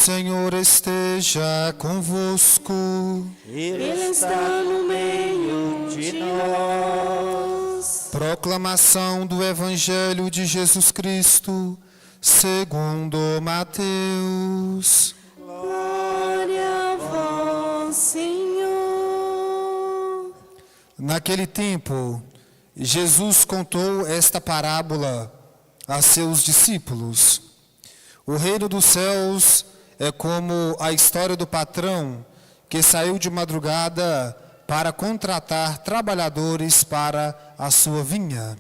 Senhor esteja convosco. Ele está no meio de nós. Proclamação do Evangelho de Jesus Cristo, segundo Mateus. Glória a vós, Senhor. Naquele tempo, Jesus contou esta parábola a seus discípulos. O reino dos céus é como a história do patrão que saiu de madrugada para contratar trabalhadores para a sua vinha.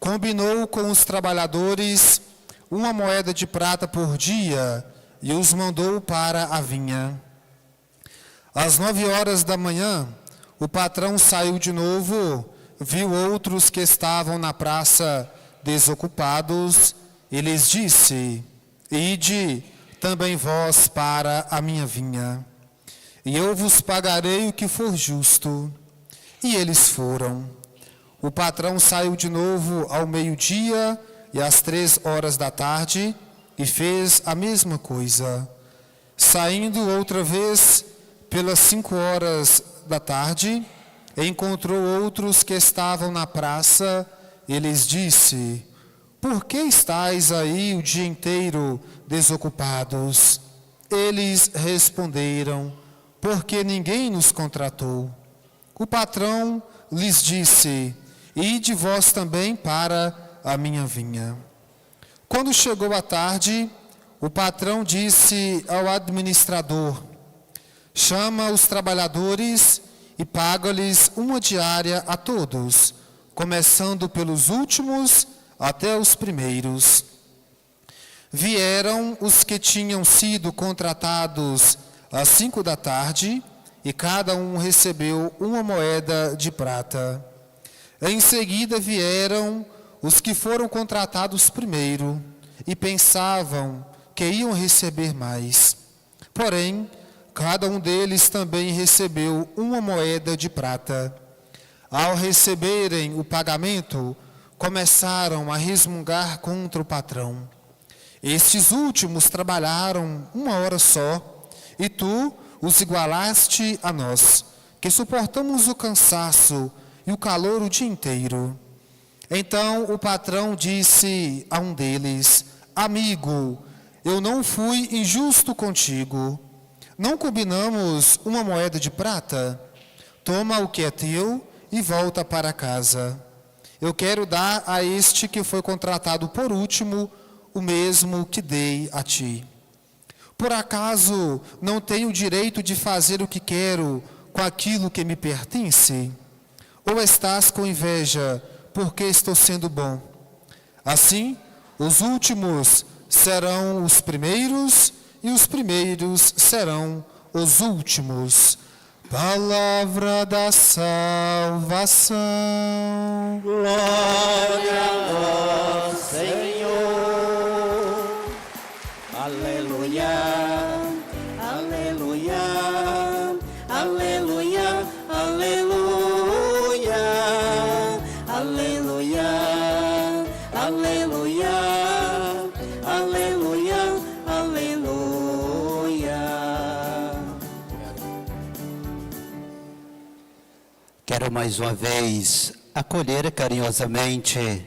Combinou com os trabalhadores 1 moeda de prata por dia e os mandou para a vinha. Às 9 horas da manhã, o patrão saiu de novo, viu outros que estavam na praça desocupados e lhes disse: Ide também vós para a minha vinha, e eu vos pagarei o que for justo. E eles foram. O patrão saiu de novo ao meio-dia e às 3 horas da tarde e fez a mesma coisa. Saindo outra vez pelas 5 horas da tarde, encontrou outros que estavam na praça e lhes disse: Por que estáis aí o dia inteiro desocupados? Eles responderam: Porque ninguém nos contratou. O patrão lhes disse: Ide vós também para a minha vinha. Quando chegou a tarde, o patrão disse ao administrador: Chama os trabalhadores e paga-lhes uma diária a todos, começando pelos últimos até os primeiros. Vieram os que tinham sido contratados às 5 da tarde, e cada um recebeu 1 moeda de prata. Em seguida vieram os que foram contratados primeiro, e pensavam que iam receber mais. Porém, cada um deles também recebeu 1 moeda de prata. Ao receberem o pagamento, começaram a resmungar contra o patrão. Estes últimos trabalharam 1 hora só, e tu os igualaste a nós, que suportamos o cansaço e o calor o dia inteiro. Então o patrão disse a um deles: Amigo, eu não fui injusto contigo. Não combinamos 1 moeda de prata? Toma o que é teu e volta para casa. Eu quero dar a este que foi contratado por último o mesmo que dei a ti. Por acaso não tenho o direito de fazer o que quero com aquilo que me pertence? Ou estás com inveja porque estou sendo bom? Assim, os últimos serão os primeiros e os primeiros serão os últimos. Palavra da salvação. Glória a vós, Senhor. Aleluia, aleluia, aleluia, aleluia, aleluia, aleluia, aleluia, aleluia. Quero mais uma vez acolher carinhosamente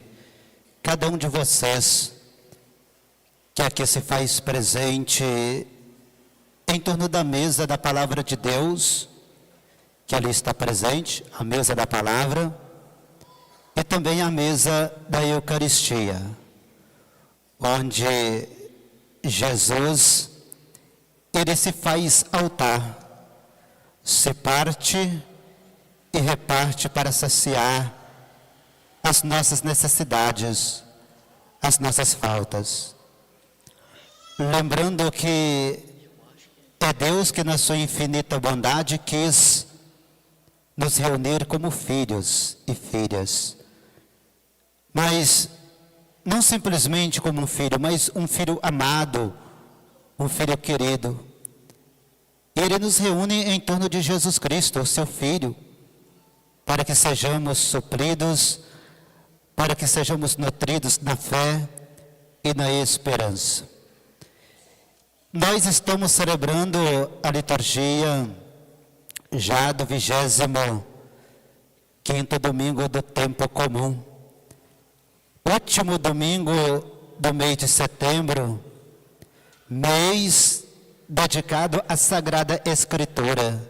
cada um de vocês que aqui se faz presente em torno da mesa da Palavra de Deus, que ali está presente, a mesa da Palavra, e também a mesa da Eucaristia, onde Jesus, ele se faz altar, se parte e reparte para saciar as nossas necessidades, as nossas faltas. Lembrando que é Deus que na sua infinita bondade quis nos reunir como filhos e filhas. Mas não simplesmente como um filho, mas um filho amado, um filho querido. Ele nos reúne em torno de Jesus Cristo, o seu Filho, para que sejamos supridos, para que sejamos nutridos na fé e na esperança. Nós estamos celebrando a liturgia já do 25º domingo do tempo comum. Último domingo do mês de setembro, mês dedicado à Sagrada Escritura,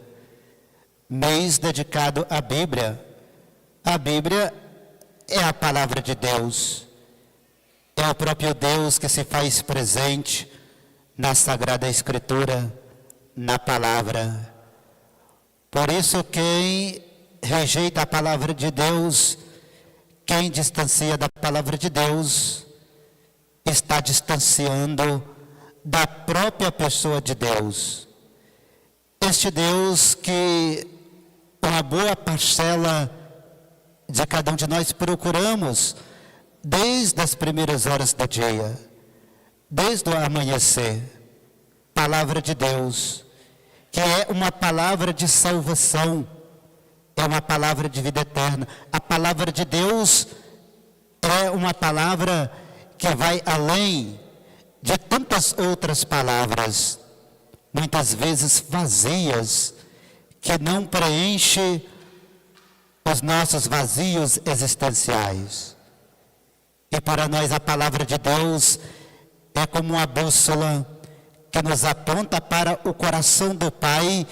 mês dedicado à Bíblia. A Bíblia é a palavra de Deus, é o próprio Deus que se faz presente na Sagrada Escritura, na palavra. Por isso, quem rejeita a palavra de Deus, quem distancia da palavra de Deus, está distanciando da própria pessoa de Deus. Este Deus que uma boa parcela de cada um de nós procuramos desde as primeiras horas do dia, desde o amanhecer. Palavra de Deus, que é uma palavra de salvação, é uma palavra de vida eterna. A palavra de Deus é uma palavra que vai além de tantas outras palavras, muitas vezes vazias, que não preenche os nossos vazios existenciais. E para nós a palavra de Deus é como uma bússola que nos aponta para o coração do Pai,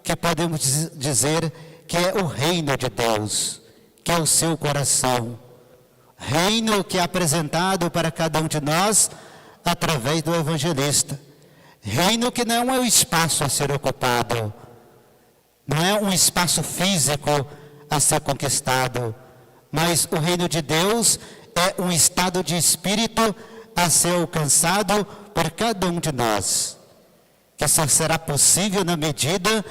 que podemos dizer que é o reino de Deus, que é o seu coração. Reino que é apresentado para cada um de nós através do evangelista. Reino que não é um espaço a ser ocupado, não é um espaço físico a ser conquistado, mas o reino de Deus é um estado de espírito a ser alcançado por cada um de nós, que só será possível na medida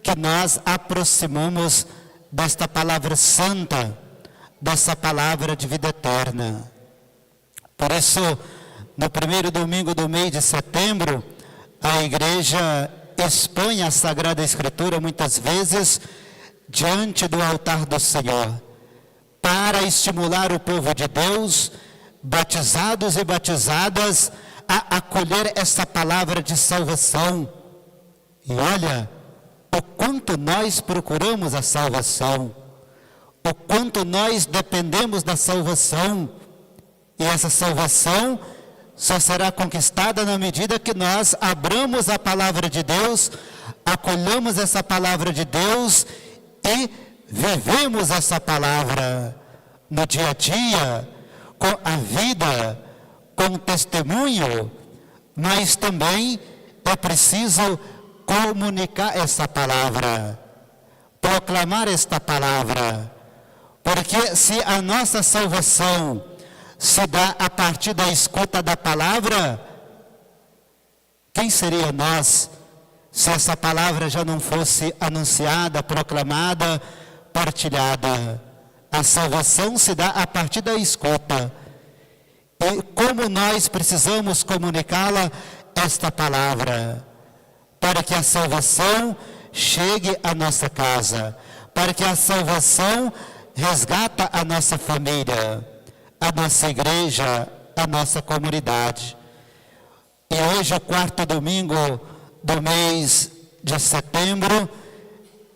que nós aproximamos desta palavra santa, dessa palavra de vida eterna. Por isso, no primeiro domingo do mês de setembro, a igreja expõe a Sagrada Escritura muitas vezes diante do altar do Senhor, para estimular o povo de Deus, batizados e batizadas, a acolher essa palavra de salvação. E olha, o quanto nós procuramos a salvação, o quanto nós dependemos da salvação, e essa salvação só será conquistada na medida que nós abramos a palavra de Deus, acolhamos essa palavra de Deus e vivemos essa palavra no dia a dia, com a vida, com o testemunho, mas também é preciso comunicar essa palavra, proclamar esta palavra, porque se a nossa salvação se dá a partir da escuta da palavra, quem seria nós se essa palavra já não fosse anunciada, proclamada, partilhada? A salvação se dá a partir da escuta. E como nós precisamos comunicá-la, esta palavra, para que a salvação chegue à nossa casa, para que a salvação resgata a nossa família, a nossa igreja, a nossa comunidade. E hoje, o quarto domingo do mês de setembro,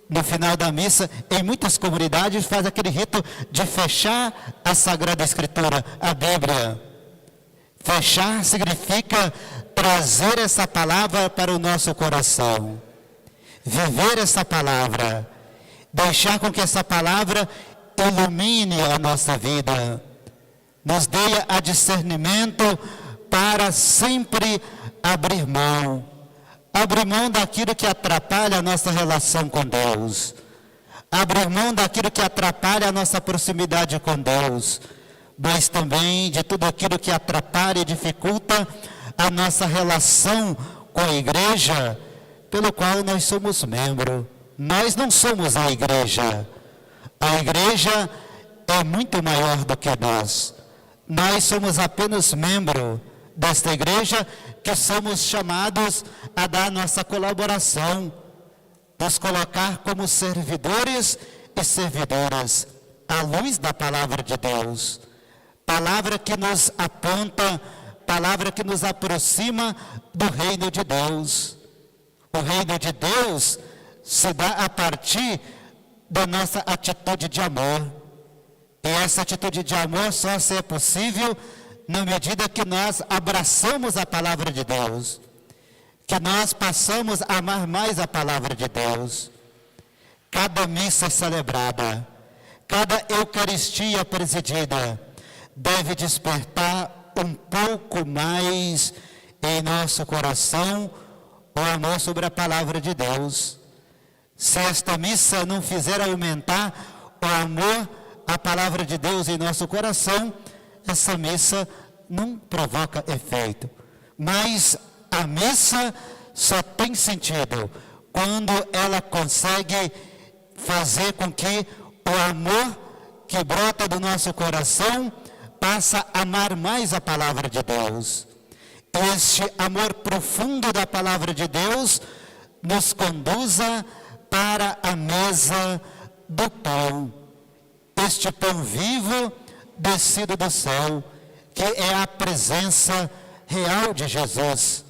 no final da missa, em muitas comunidades faz aquele rito de fechar a Sagrada Escritura, a Bíblia. Fechar significa trazer essa palavra para o nosso coração, viver essa palavra, deixar com que essa palavra ilumine a nossa vida, nos dê a discernimento para sempre abrir mão daquilo que atrapalha a nossa relação com Deus, abrir mão daquilo que atrapalha a nossa proximidade com Deus, mas também de tudo aquilo que atrapalha e dificulta a nossa relação com a igreja, pelo qual nós somos membro. Nós não somos a igreja é muito maior do que nós. Nós somos apenas membro desta igreja, que somos chamados a dar nossa colaboração, nos colocar como servidores e servidoras, à luz da palavra de Deus. Palavra que nos aponta, palavra que nos aproxima do reino de Deus. O reino de Deus se dá a partir da nossa atitude de amor. E essa atitude de amor só é possível na medida que nós abraçamos a palavra de Deus, que nós passamos a amar mais a palavra de Deus. Cada missa celebrada, cada Eucaristia presidida, deve despertar um pouco mais em nosso coração o amor sobre a palavra de Deus. Se esta missa não fizer aumentar o amor à palavra de Deus em nosso coração, essa missa não provoca efeito. Mas a missa só tem sentido quando ela consegue fazer com que o amor que brota do nosso coração passa a amar mais a palavra de Deus. Este amor profundo da palavra de Deus nos conduza para a mesa do pão. Este pão vivo descido do céu, que é a presença real de Jesus.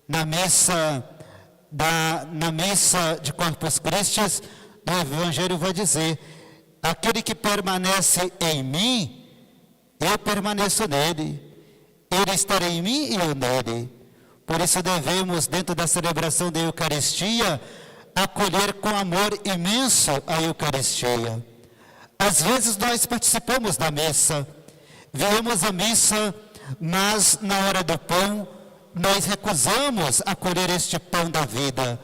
Na missa de Corpus Christi, o Evangelho vai dizer: aquele que permanece em mim, eu permaneço nele. Ele estará em mim e eu nele. Por isso devemos, dentro da celebração da Eucaristia, acolher com amor imenso a Eucaristia. Às vezes nós participamos da missa, viemos à missa, mas na hora do pão, nós recusamos acolher este pão da vida.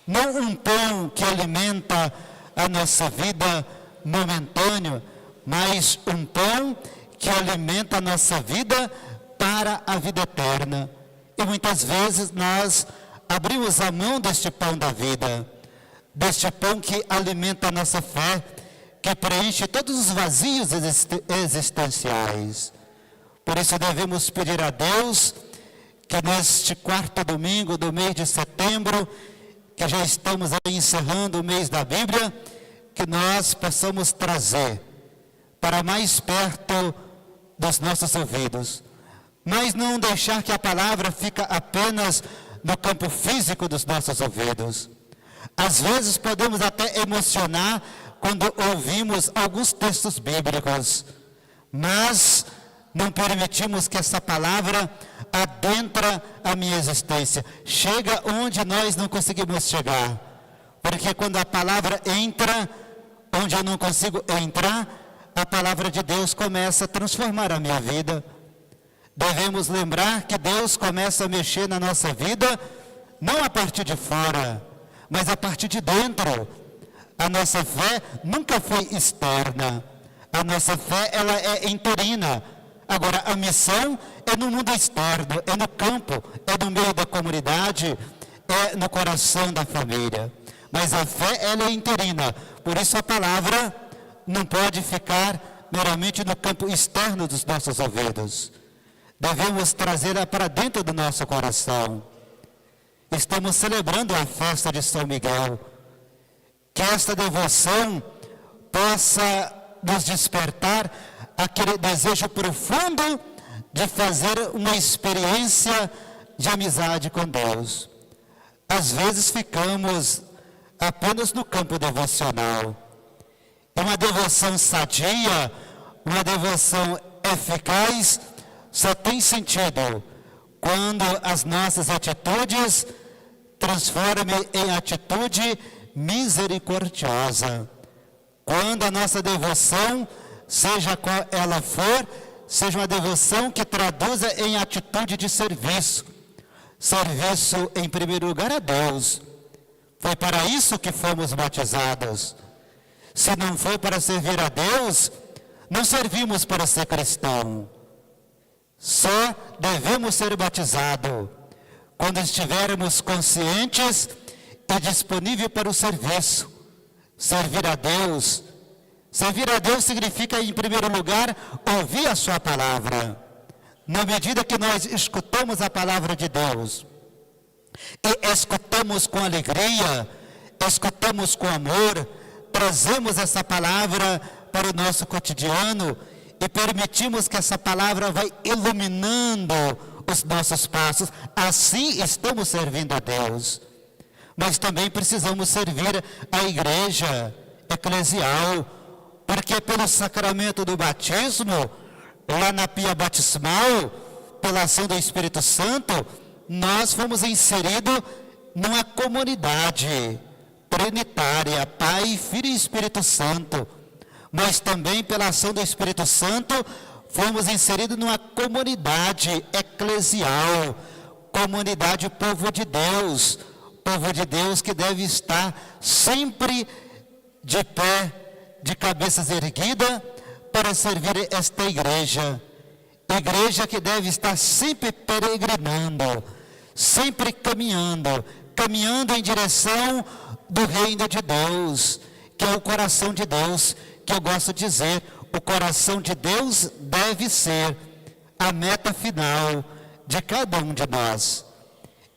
Não um pão que alimenta a nossa vida momentânea, mas um pão que alimenta a nossa vida para a vida eterna. E muitas vezes nós abrimos a mão deste pão da vida, deste pão que alimenta a nossa fé, que preenche todos os vazios existenciais. Por isso devemos pedir a Deus que neste quarto domingo do mês de setembro, que já estamos aí encerrando o mês da Bíblia, que nós possamos trazer para mais perto dos nossos ouvidos, mas não deixar que a palavra fique apenas no campo físico dos nossos ouvidos. Às vezes podemos até emocionar quando ouvimos alguns textos bíblicos, mas não permitimos que essa palavra adentre a minha existência, chega onde nós não conseguimos chegar, porque quando a palavra entra onde eu não consigo entrar, a palavra de Deus começa a transformar a minha vida. Devemos lembrar que Deus começa a mexer na nossa vida, não a partir de fora, mas a partir de dentro. A nossa fé nunca foi externa, a nossa fé ela é interina. Agora, a missão é no mundo externo, é no campo, é no meio da comunidade, é no coração da família. Mas a fé ela é interina, por isso a palavra não pode ficar meramente no campo externo dos nossos ouvidos. Devemos trazê-la para dentro do nosso coração. Estamos celebrando a festa de São Miguel. Que esta devoção possa nos despertar aquele desejo profundo de fazer uma experiência de amizade com Deus. Às vezes ficamos apenas no campo devocional. Uma devoção sadia, uma devoção eficaz, só tem sentido quando as nossas atitudes transformam em atitude misericordiosa. Quando a nossa devoção, seja qual ela for, seja uma devoção que traduza em atitude de serviço. Serviço, em primeiro lugar, a Deus. Foi para isso que fomos batizados. Se não for para servir a Deus, não servimos para ser cristão. Só devemos ser batizados quando estivermos conscientes e disponíveis para o serviço. Servir a Deus. Servir a Deus significa, em primeiro lugar, ouvir a sua palavra. Na medida que nós escutamos a palavra de Deus, e escutamos com alegria, escutamos com amor, trazemos essa palavra para o nosso cotidiano e permitimos que essa palavra vai iluminando os nossos passos. Assim estamos servindo a Deus. Mas também precisamos servir a igreja eclesial, porque pelo sacramento do batismo, lá na pia batismal, pela ação do Espírito Santo, nós fomos inseridos numa comunidade trinitária, Pai, Filho e Espírito Santo. Mas também pela ação do Espírito Santo, fomos inseridos numa comunidade eclesial, comunidade povo de Deus que deve estar sempre de pé, de cabeças erguidas, para servir esta igreja que deve estar sempre peregrinando, sempre caminhando em direção do reino de Deus, que é o coração de Deus, que eu gosto de dizer, o coração de Deus deve ser a meta final de cada um de nós.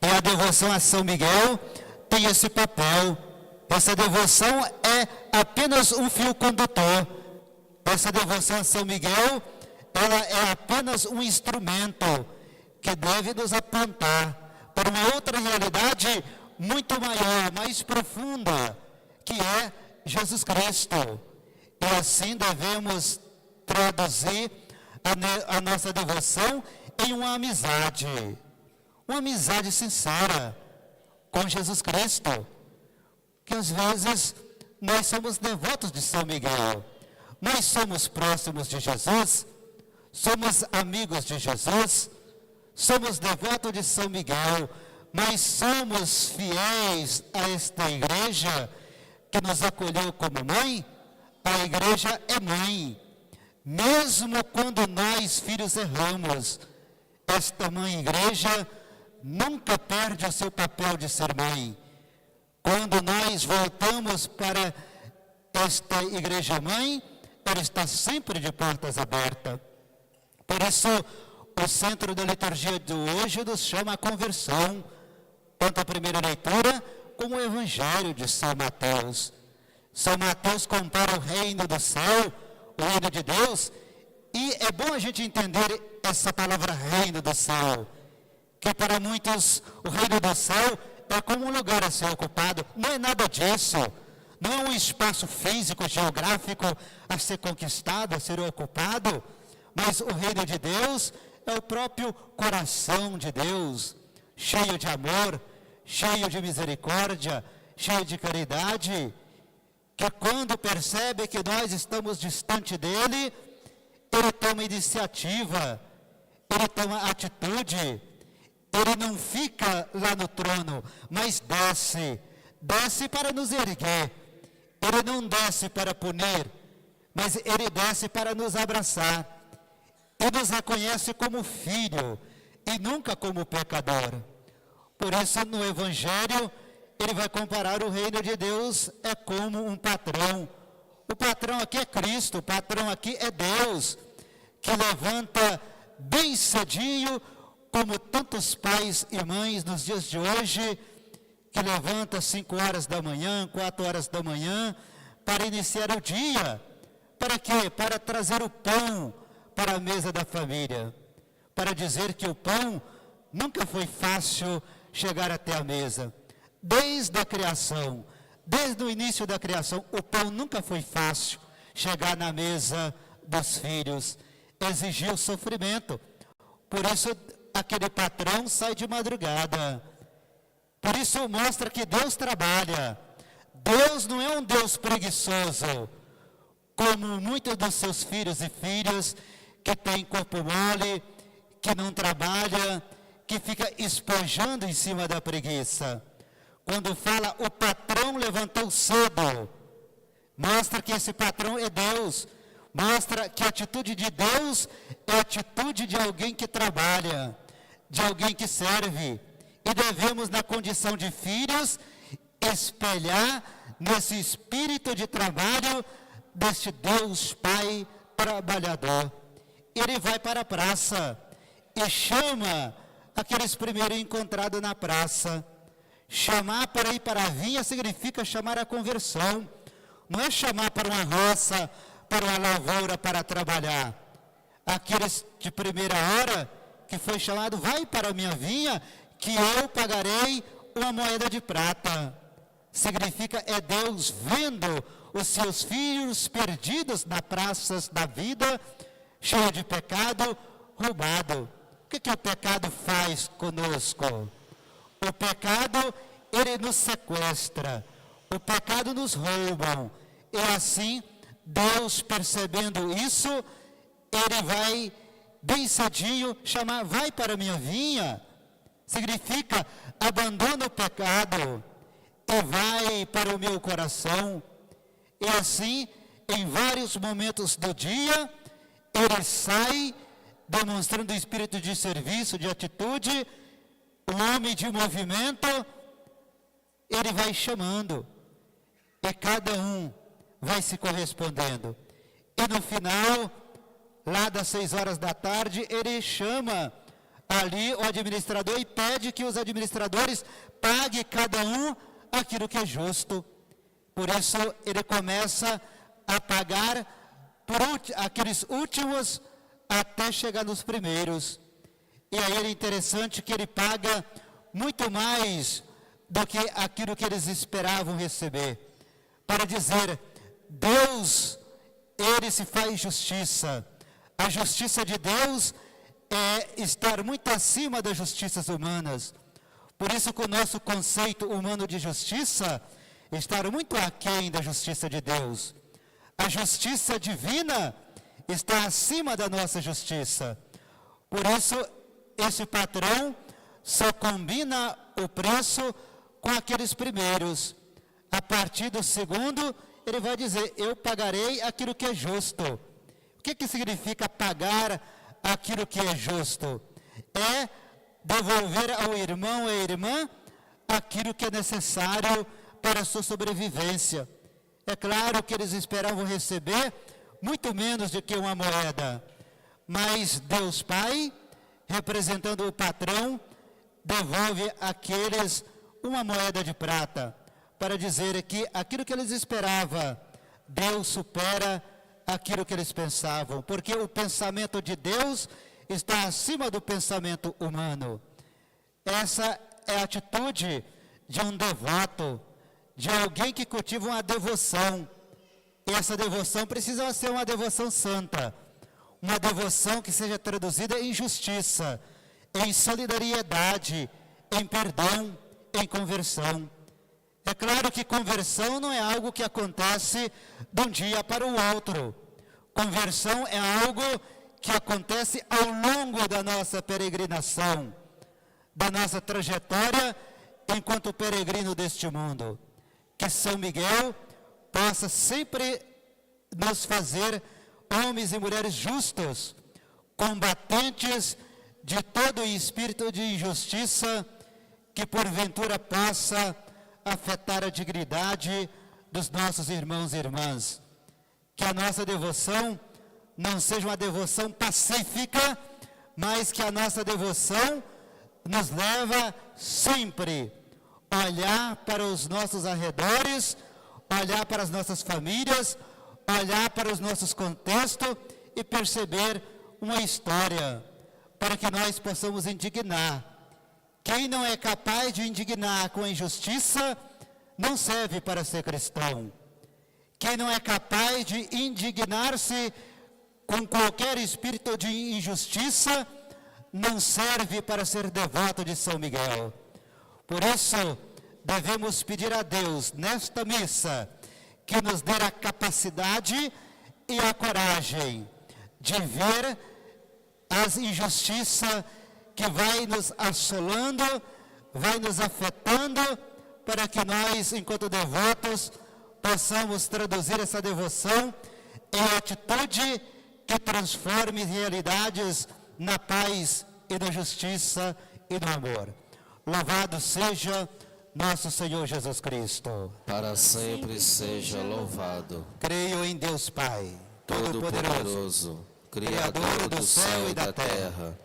E a devoção a São Miguel tem esse papel. Essa devoção é apenas um fio condutor. Essa devoção a São Miguel, ela é apenas um instrumento que deve nos apontar para uma outra realidade muito maior, mais profunda, que é Jesus Cristo. E assim devemos traduzir a nossa devoção em uma amizade sincera com Jesus Cristo. Que às vezes nós somos devotos de São Miguel, nós somos próximos de Jesus, somos amigos de Jesus, somos devotos de São Miguel, mas somos fiéis a esta igreja que nos acolheu como mãe. A igreja é mãe, mesmo quando nós, filhos, erramos. Esta mãe igreja nunca perde o seu papel de ser mãe. Quando nós voltamos para esta igreja mãe, ela está sempre de portas abertas. Por isso, o centro da liturgia de hoje nos chama a conversão, tanto a primeira leitura como o Evangelho de São Mateus. São Mateus compara o reino do céu, o reino de Deus, e é bom a gente entender essa palavra reino do céu, que para muitos o reino do céu é como um lugar a ser ocupado. Não é nada disso. Não é um espaço físico, geográfico a ser conquistado, a ser ocupado, mas o reino de Deus é o próprio coração de Deus, cheio de amor, cheio de misericórdia, cheio de caridade, que quando percebe que nós estamos distante dele, ele toma iniciativa, ele toma atitude, ele não fica lá no trono, mas desce para nos erguer. Ele não desce para punir, mas ele desce para nos abraçar. E nos reconhece como filho e nunca como pecador. Por isso, no Evangelho, ele vai comparar o reino de Deus é como um patrão. O patrão aqui é Cristo, o patrão aqui é Deus, que levanta bem cedinho, como tantos pais e mães nos dias de hoje, que levanta às 5 horas da manhã, 4 horas da manhã, para iniciar o dia. Para quê? Para trazer o pão para a mesa da família. Para dizer que o pão nunca foi fácil chegar até a mesa. Desde a criação, desde o início da criação, o pão nunca foi fácil chegar na mesa dos filhos. Exigiu sofrimento. Por isso, aquele patrão sai de madrugada. Por isso mostra que Deus trabalha. Deus não é um Deus preguiçoso, como muitos dos seus filhos e filhas que têm corpo mole, que não trabalha, que fica espojando em cima da preguiça. Quando fala o patrão levantou cedo, mostra que esse patrão é Deus. Mostra que a atitude de Deus é a atitude de alguém que trabalha, de alguém que serve. E devemos, na condição de filhos, espelhar nesse espírito de trabalho deste Deus Pai trabalhador. Ele vai para a praça e chama aqueles primeiros encontrados na praça. Chamar para ir para a vinha significa chamar a conversão. Não é chamar para uma roça, para uma lavoura, para trabalhar. Aqueles de primeira hora que foi chamado, vai para a minha vinha, que eu pagarei uma moeda de prata. Significa, é Deus vendo os seus filhos perdidos nas praças da vida, cheio de pecado, roubado. O que o pecado faz conosco? O pecado, ele nos sequestra. O pecado nos rouba. E assim, Deus, percebendo isso, ele vai bem cedinho chamar, vai para a minha vinha. Significa, abandona o pecado e vai para o meu coração. E assim, em vários momentos do dia, ele sai demonstrando o espírito de serviço, de atitude, um homem de movimento, ele vai chamando. E cada um vai se correspondendo. E no final, lá das 6 horas da tarde, ele chama ali o administrador e pede que os administradores paguem cada um aquilo que é justo. Por isso, ele começa a pagar por aqueles últimos até chegar nos primeiros. E aí é interessante que ele paga muito mais do que aquilo que eles esperavam receber. Para dizer, Deus, ele se faz justiça. A justiça de Deus é estar muito acima das justiças humanas. Por isso que o nosso conceito humano de justiça está muito aquém da justiça de Deus. A justiça divina está acima da nossa justiça. Por isso, esse patrão só combina o preço com aqueles primeiros. A partir do segundo, ele vai dizer, eu pagarei aquilo que é justo. O que significa pagar aquilo que é justo? É devolver ao irmão e à irmã aquilo que é necessário para a sua sobrevivência. É claro que eles esperavam receber muito menos do que uma moeda, mas Deus Pai, representando o patrão, devolve àqueles uma moeda de prata, para dizer que aquilo que eles esperavam, Deus supera aquilo que eles pensavam, porque o pensamento de Deus está acima do pensamento humano. Essa é a atitude de um devoto, de alguém que cultiva uma devoção. E essa devoção precisa ser uma devoção santa, uma devoção que seja traduzida em justiça, em solidariedade, em perdão, em conversão. É claro que conversão não é algo que acontece de um dia para o outro. Conversão é algo que acontece ao longo da nossa peregrinação, da nossa trajetória enquanto peregrino deste mundo. Que São Miguel possa sempre nos fazer homens e mulheres justos, combatentes de todo espírito de injustiça que porventura possa afetar a dignidade dos nossos irmãos e irmãs. Que a nossa devoção não seja uma devoção pacífica, mas que a nossa devoção nos leva sempre a olhar para os nossos arredores, olhar para as nossas famílias, olhar para os nossos contextos e perceber uma história, para que nós possamos indignar. Quem não é capaz de indignar com a injustiça, não serve para ser cristão. Quem não é capaz de indignar-se com qualquer espírito de injustiça, não serve para ser devoto de São Miguel. Por isso, devemos pedir a Deus, nesta missa, que nos dê a capacidade e a coragem de ver as injustiças que vai nos assolando, vai nos afetando, para que nós, enquanto devotos, possamos traduzir essa devoção em atitude que transforme realidades na paz e na justiça e no amor. Louvado seja nosso Senhor Jesus Cristo. Para sempre seja louvado. Creio em Deus Pai, Todo-Poderoso, Criador do céu e da terra,